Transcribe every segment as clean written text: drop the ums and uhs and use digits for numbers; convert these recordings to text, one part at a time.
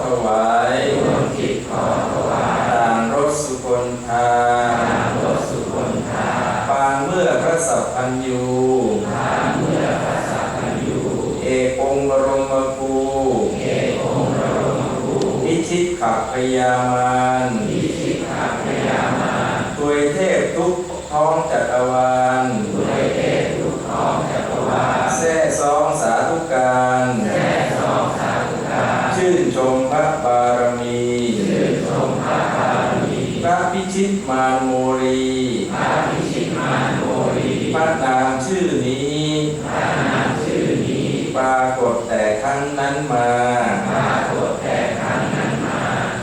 ถวายต่างรสสุคนธาปางเมื่อพระสัพพัญญูเอกองค์บรมครูนิชิตขับพยามานทวยเทพทุกท้องจักรวาลแท้สองสาธุการชื่นชมพระบารมีพระพิชิตมารโมรีพระนามชื่อนี้ปรากฏแต่ครั้งนั้นมา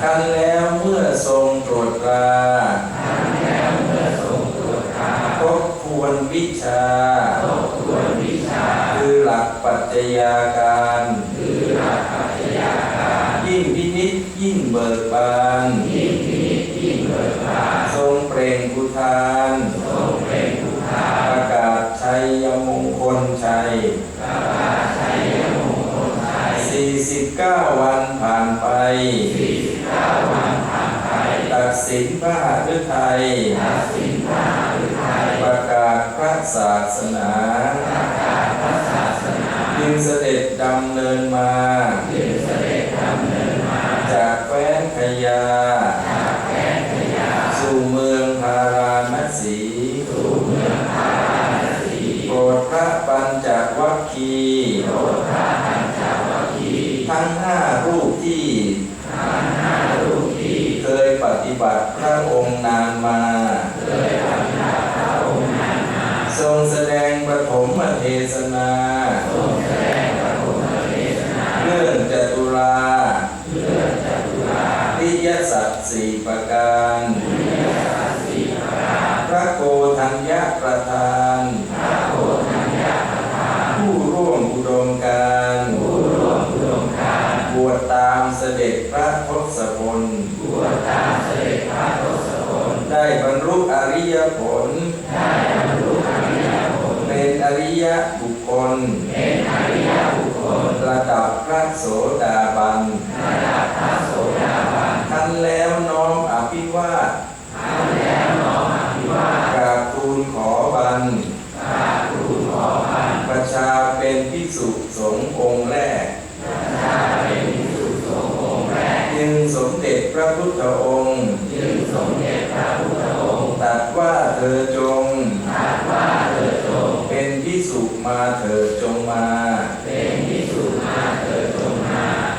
ครั้นแล้วเมื่อทรงตรวจตราทบทวนวิชาคือหลักปัจจัยาการยิ่งพินิจยิ่งเบิกบานทรงเปล่งอุทานประกาศชัยมงคลชัย49 วันผ่านไปตัดสินพระหฤทัยประกาศพระศาสนาจึงเสด็จดำเนินมาจากแคว้นพญาสู่เมืองพาราณสีโปรดพระปัญจวัคคีย์ทั้ง5 รูปที่เคยปฏิบัติพระองค์นานมาทรงแสดงปฐมเทศนาเรื่องจตุราริยสัจ4 ประการพระโกธัญญประธานผู้ร่วมอุดมการณ์บวชตามเสด็จพระทศพลได้บรรลุอริยผลเป็นอริยบุคคลระดับพระโสดาบันท่านแล้วน้อมอภิวาทกราบทูลขอบัณฑประชาเป็นภิกษุสงฆ์องค์แรกจึงสมเด็จพระพุทธองค์ตรัสว่าเธอจงเป็นภิกษุมาเถิดจงมา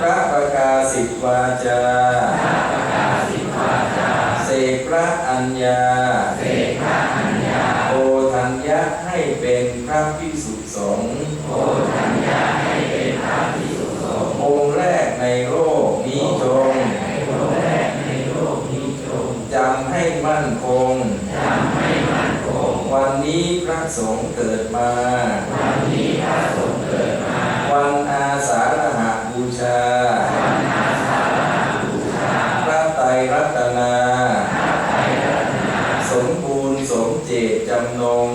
พระประกาศิตวาจาเสกพระอัญญาโอทัญญะให้เป็นพระภิกษุสงฆ์องค์แรกในโลกนี้จงจำให้มั่นคงวันนี้พระสงฆ์เกิดมาวันอาสาฬหบูชาพระไตรรัตนาสมบูรณ์สมเจตจำนง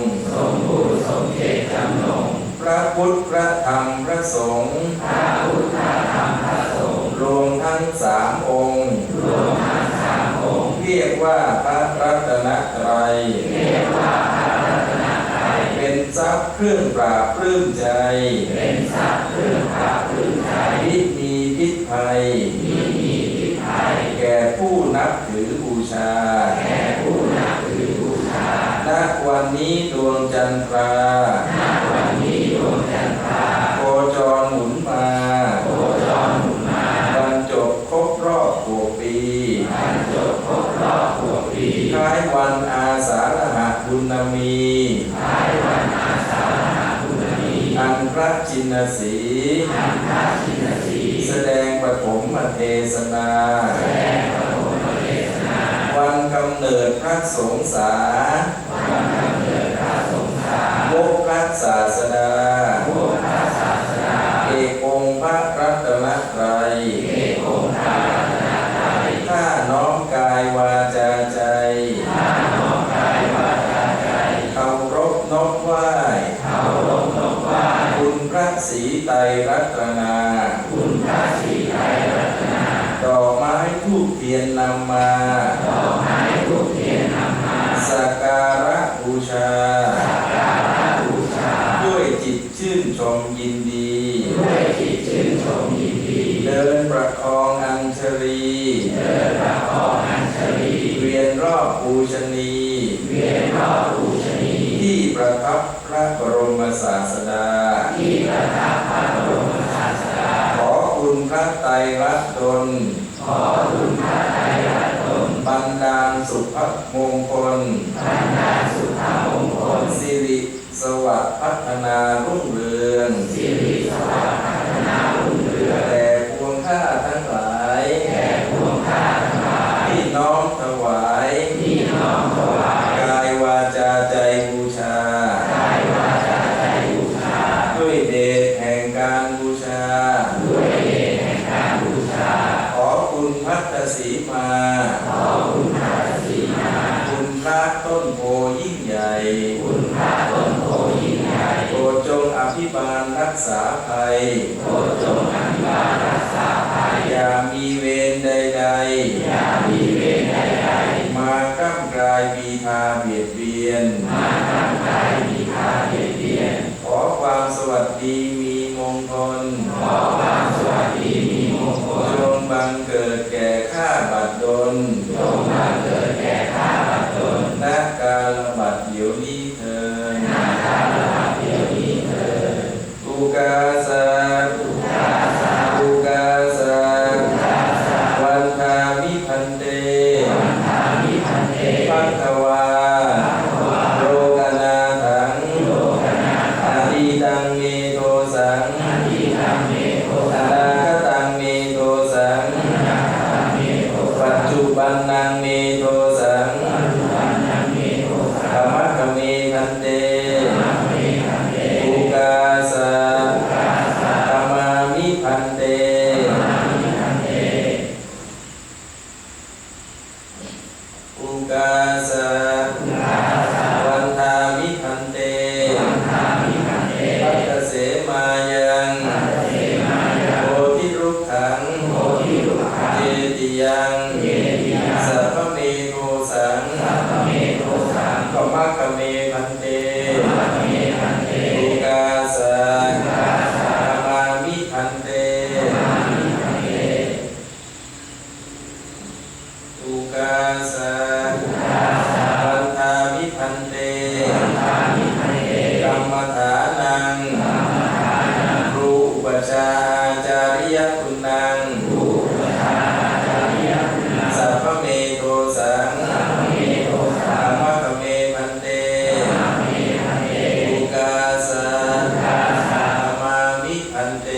พระพุทธพระธรรมพระสงฆ์รวมทั้ง3 องค์เรียกว่าพระรัตนตรัยเป็นทรัพย์เครื่องปราบปลื้มใจมิมีพิษภัยแก่ผู้นับถือบูชาณวันนี้ดวงจันทราโคจรหมุนมาบรรจบครบรอบ6 ปีคล้ายวันอาสาฬหบุณมีอันพระชินสีแสดงปฐมเทศนาวันกำเนิดพระสงฆ์สาวกพระศาสดาเอกองค์พระรัตนตรัยถ้าน้อมกายวาจาใจเคารพนอบไหว้คุณพระศรีไตรรัตนา ธูปเทียนนำมาสักการะบูชาด้วยจิตชื่นชมยินดีเดินประคองอัญชลีเวียนรอบปูชนีที่ประทับพระบรมศาสดาขอคุณพระไตรรัตน์ดลบันดาลสุภมงคลสิริสวัสดิ์พัฒนารุ่งเรืองแต่พวงข้าทั้งหลายที่น้อมถวายกายวาจาใจบูชาด้วยเดชแห่งการบูชาขอคุณพัทธสีมาคุณพระต้นโพยิ่งใหญ่โปรดจงอภิบาลรักษาภัยอย่ามีเวรใดๆมากล้ำกลายบีทาเบียดเบียนขอความสวัสดีมีมงคลจงบังเกิดแก่ข้าบัดดลณกาลบัดเดี๋ยวนี้เถิดอุกาสะวันทามิพันเตภัททวาโลกนาถังอดีตังเมโทสังอนาคตังเมโทสังปัจจุบันนังเมโทสังธรรมะกเมพันเตอุกาสะธรรมามิพันเตอุกาสะวันทามิพันเตภัตตเสมายังโพธิรุกขังเจติยังสัพพเมโทสังธรรมะกเมพันเตอุกาสะธรรมามิพันเตอุกาสะวันทามิพันเตกรรมฐานังครูอุปชฌาย์อาจาริยคุณังสัพพเมโทสังธรรมะกเมพันเตอุกาสะธรรมามิพันเต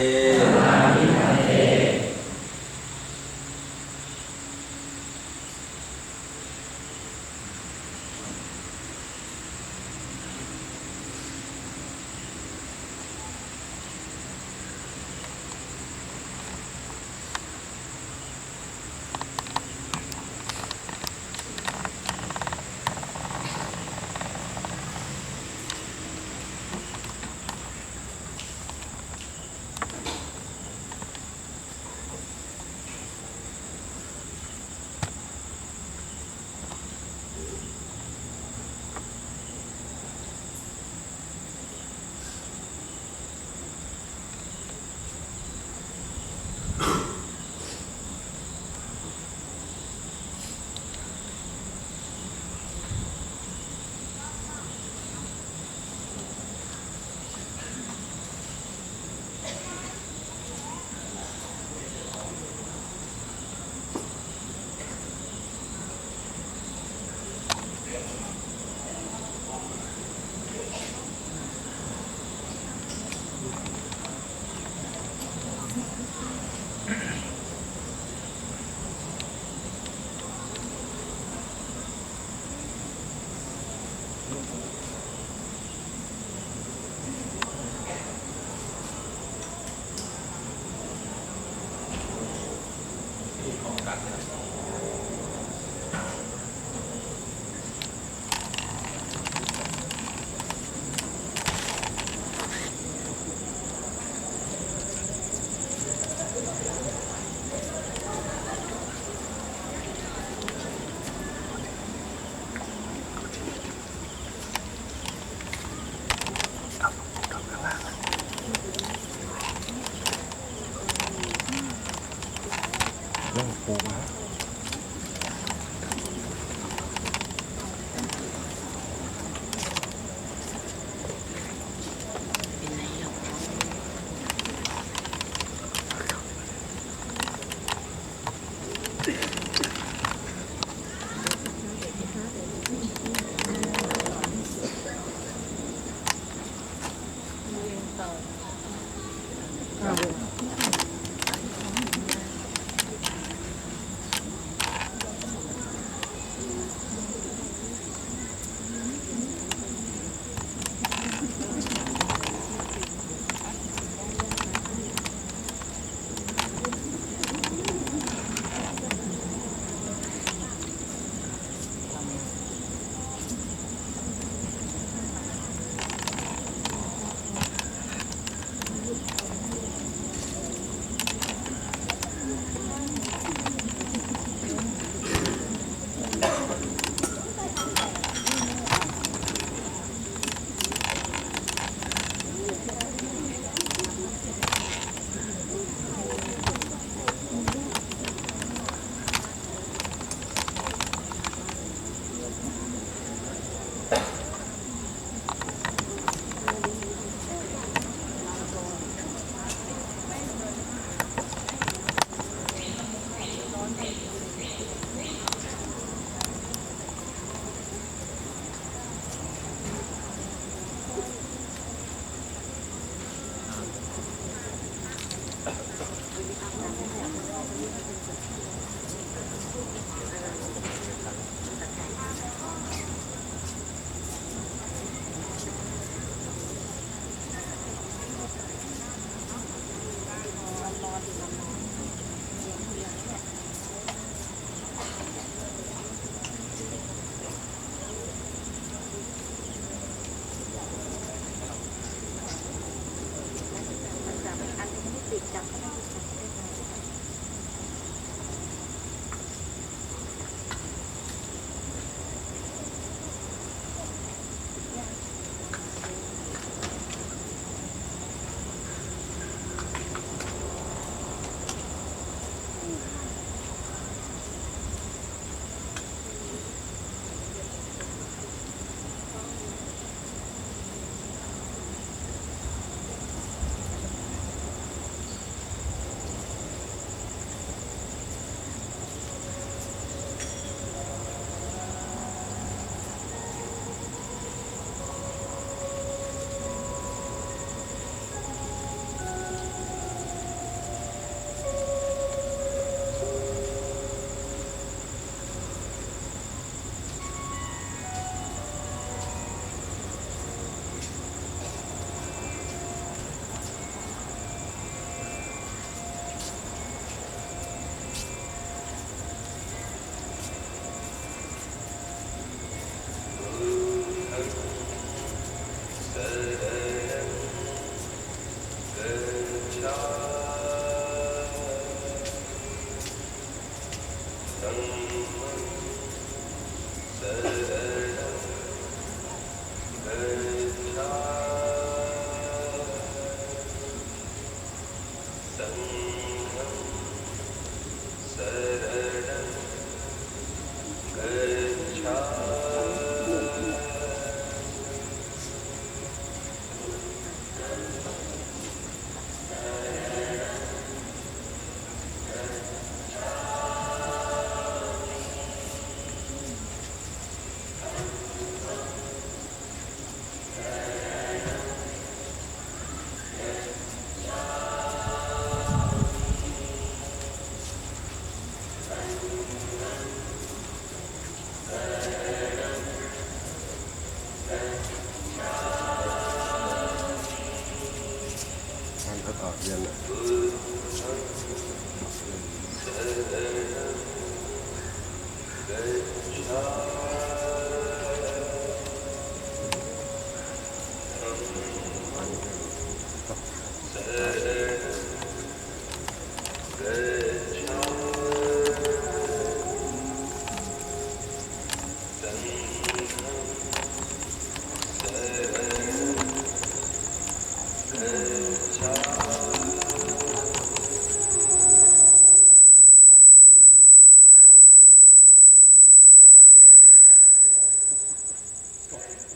ส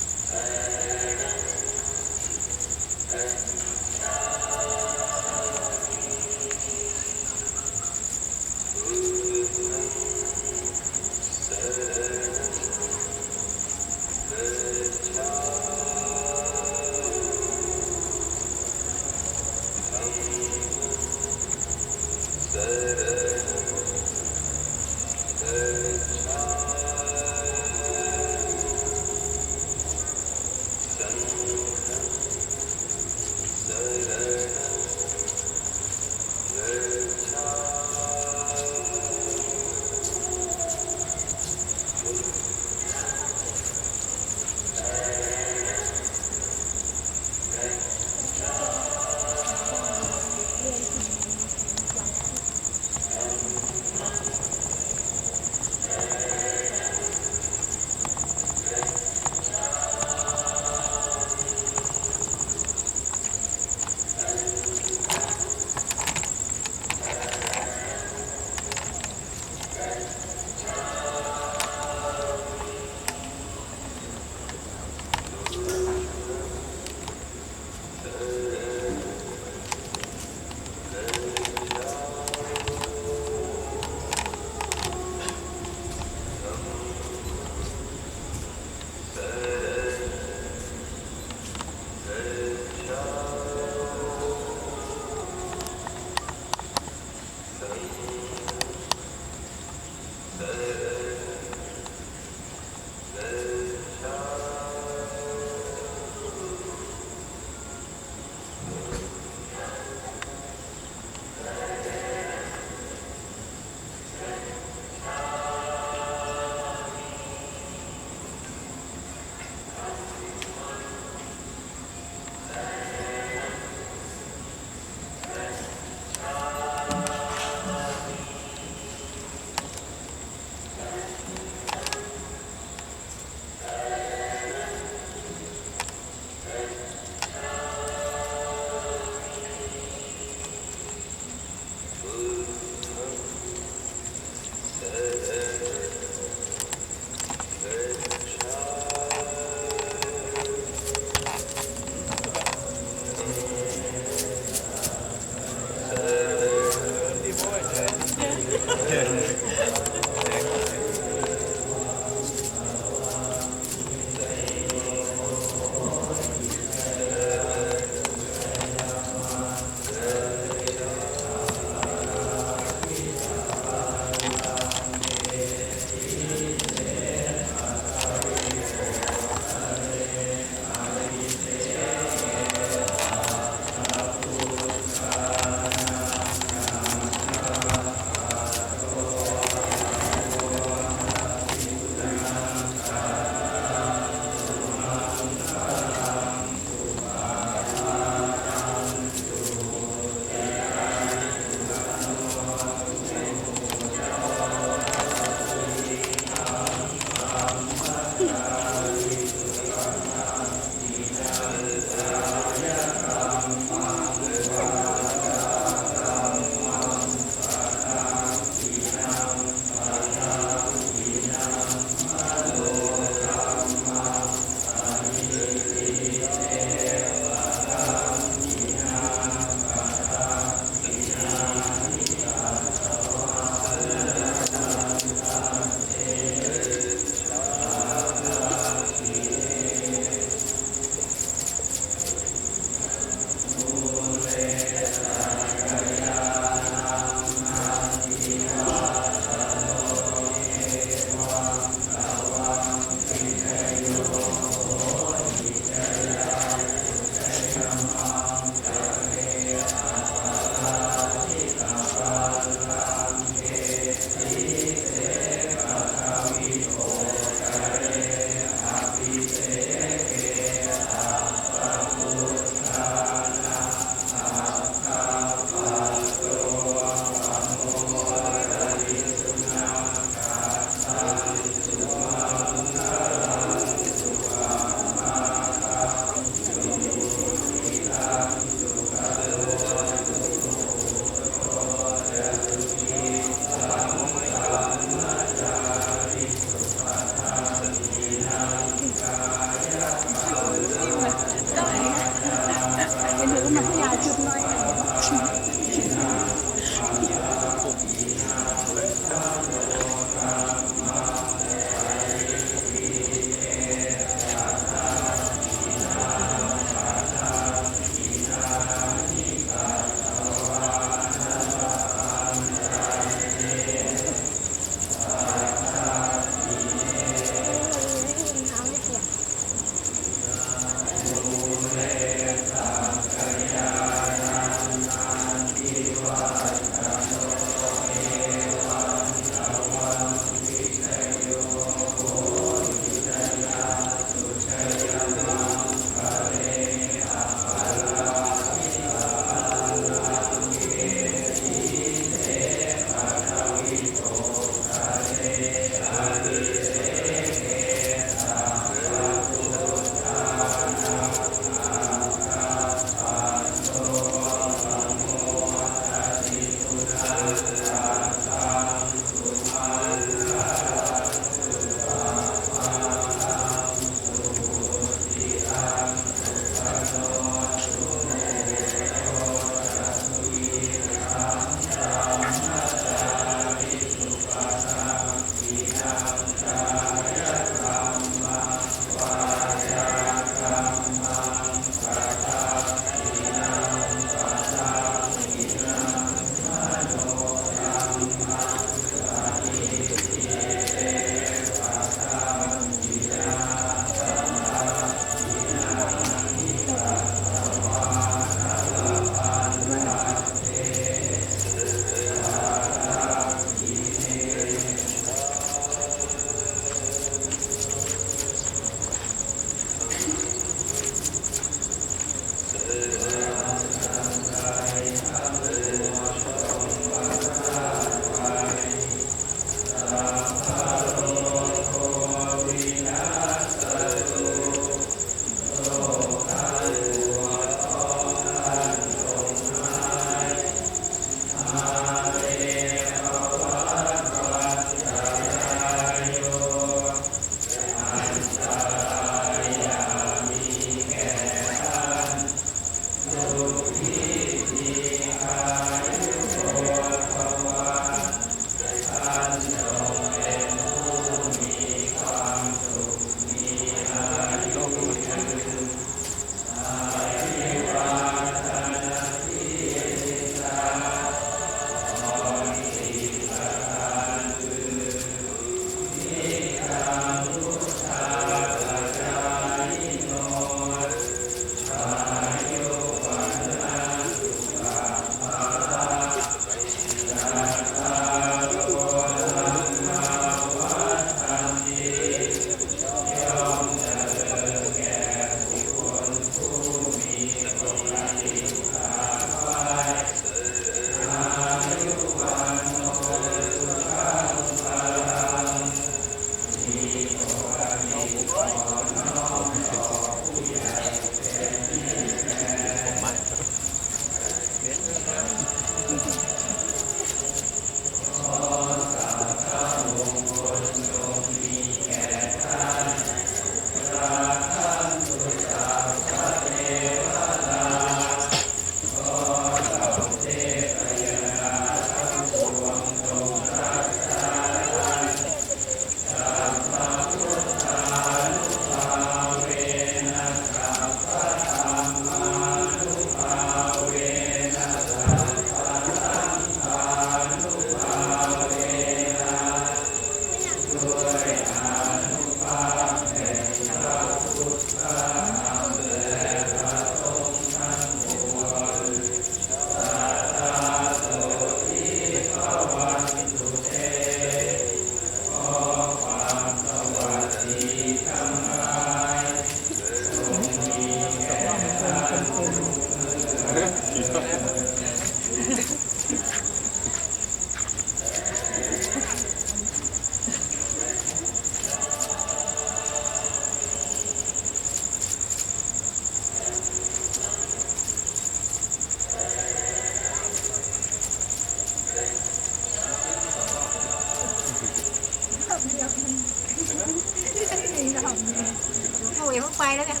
ไปแล้วกัน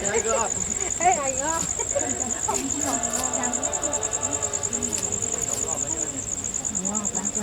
แล้วก็เฮ้ยอะไรก็ว้าวตั้งใจ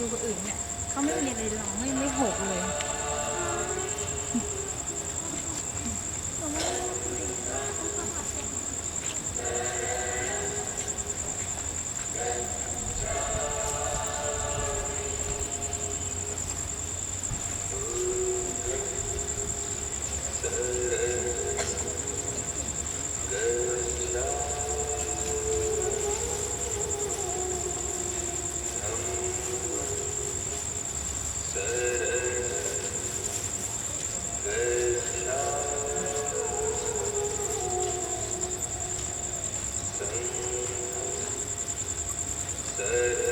ดูคนอื่นเนี่ยเขาไม่มีอะไรลองไม่หกเลย เ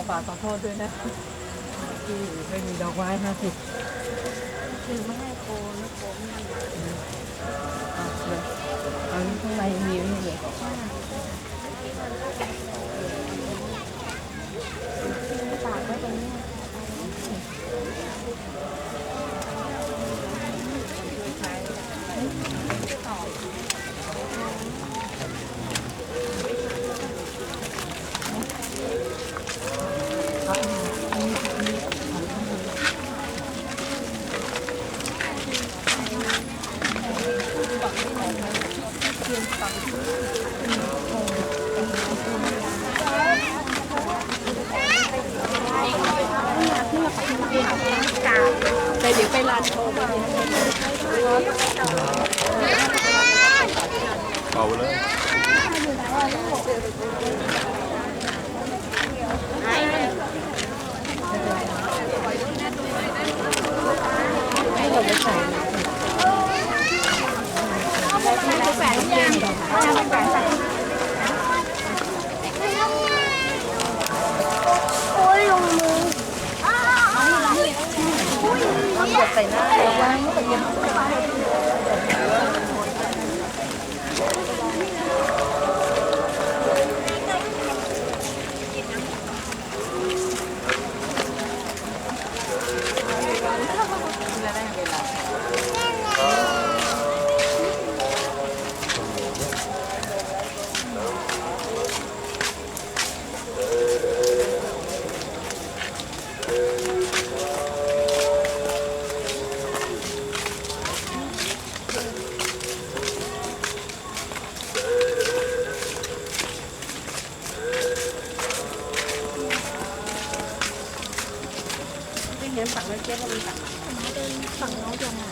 ฝากขอโทษด้วยนะที่ไม่มีดอกไม้50คือไม่ให้โคนะโคไม่มี เอาข้างในมีไม่เลย ฝากไว้ตรงนี้แต่เดี๋ยวไปร้านโชว์ไป เป่าเลย ให้เราไปใส่ แฝงยังเอาไปแฝงใส่โอ้ยลงมือเอาหยดใส่หน้าระวังไม่ต้องยังเห็นฝั่งเมื่อกี้ก็มีฝั่งฝั่งน้องยังอ่ะ